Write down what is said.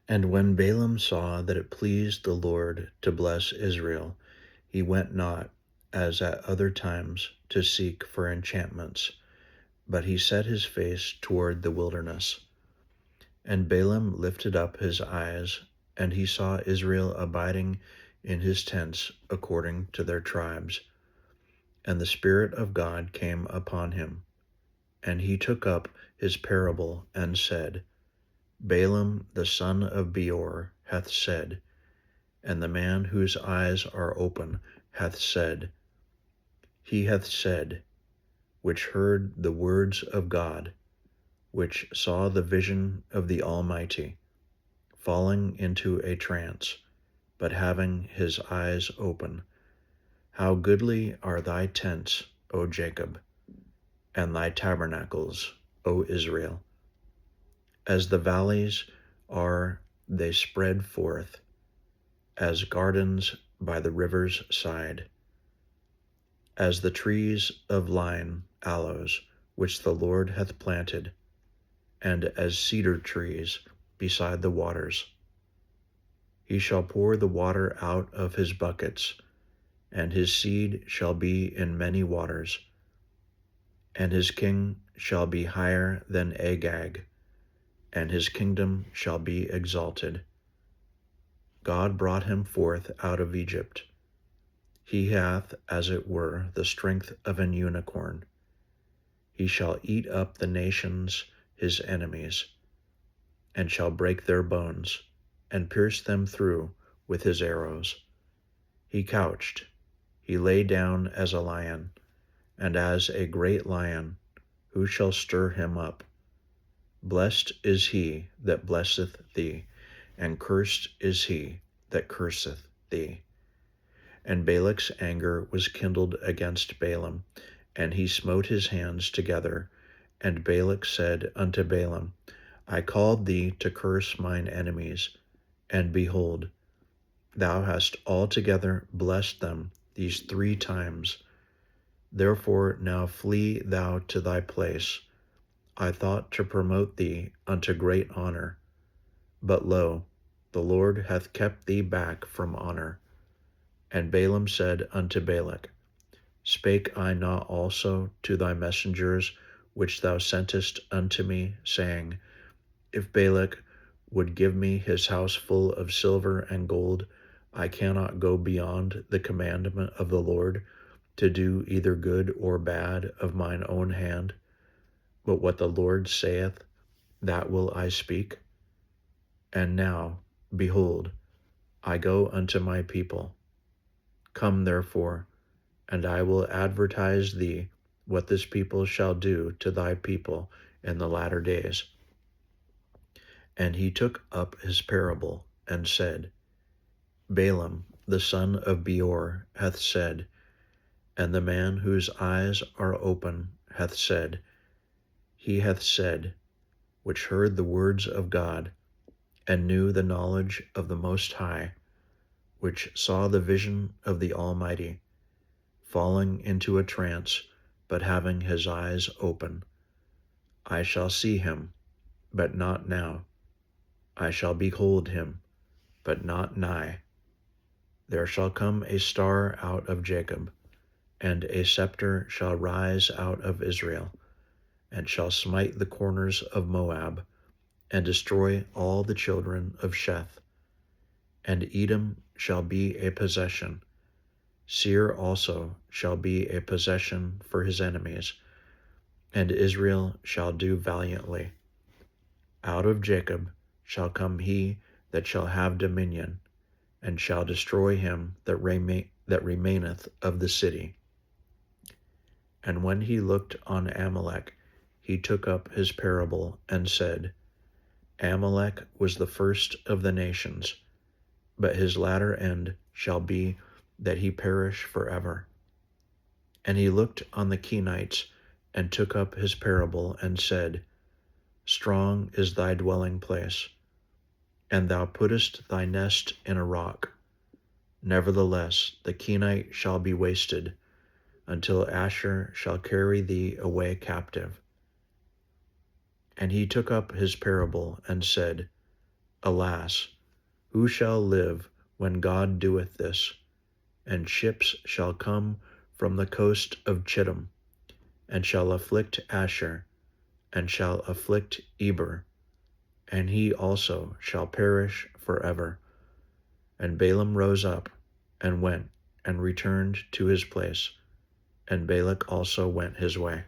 And when Balaam saw that it pleased the Lord to bless Israel, he went not, as at other times, to seek for enchantments, but he set his face toward the wilderness. And Balaam lifted up his eyes, and he saw Israel abiding in his tents according to their tribes. And the Spirit of God came upon him, and he took up his parable and said, Balaam the son of Beor hath said, and the man whose eyes are open hath said, he hath said, which heard the words of God, which saw the vision of the Almighty, falling into a trance, but having his eyes open. How goodly are thy tents, O Jacob, and thy tabernacles, O Israel. As the valleys are they spread forth, as gardens by the river's side, as the trees of lign aloes, which the Lord hath planted, and as cedar trees beside the waters. He shall pour the water out of his buckets, and his seed shall be in many waters, and his king shall be higher than Agag, and his kingdom shall be exalted. God brought him forth out of Egypt. He hath, as it were, the strength of an unicorn. He shall eat up the nations his enemies, and shall break their bones, and pierce them through with his arrows. He couched, he lay down as a lion, and as a great lion, who shall stir him up? Blessed is he that blesseth thee, and cursed is he that curseth thee. And Balak's anger was kindled against Balaam, and he smote his hands together. And Balak said unto Balaam, I called thee to curse mine enemies, and behold, thou hast altogether blessed them these 3 times. Therefore now flee thou to thy place. I thought to promote thee unto great honor, but lo, the Lord hath kept thee back from honor. And Balaam said unto Balak, Spake I not also to thy messengers which thou sentest unto me, saying, If Balak would give me his house full of silver and gold, I cannot go beyond the commandment of the Lord to do either good or bad of mine own hand. But what the Lord saith, that will I speak. And now, behold, I go unto my people. Come therefore, and I will advertise thee what this people shall do to thy people in the latter days. And he took up his parable, and said, Balaam the son of Beor hath said, and the man whose eyes are open hath said, he hath said, which heard the words of God, and knew the knowledge of the Most High, which saw the vision of the Almighty, falling into a trance, but having his eyes open. I shall see him, but not now. I shall behold him, but not nigh. There shall come a star out of Jacob, and a scepter shall rise out of Israel, and shall smite the corners of Moab, and destroy all the children of Sheth. And Edom shall be a possession. Seir also shall be a possession for his enemies, and Israel shall do valiantly. Out of Jacob shall come he that shall have dominion, and shall destroy him that remaineth of the city. And when he looked on Amalek, he took up his parable, and said, Amalek was the first of the nations, but his latter end shall be that he perish forever. And he looked on the Kenites, and took up his parable, and said, Strong is thy dwelling place, and thou puttest thy nest in a rock. Nevertheless the Kenite shall be wasted, until Asher shall carry thee away captive. And he took up his parable, and said, Alas, who shall live when God doeth this? And ships shall come from the coast of Chittim, and shall afflict Asher, and shall afflict Eber, and he also shall perish forever. And Balaam rose up, and went, and returned to his place, and Balak also went his way.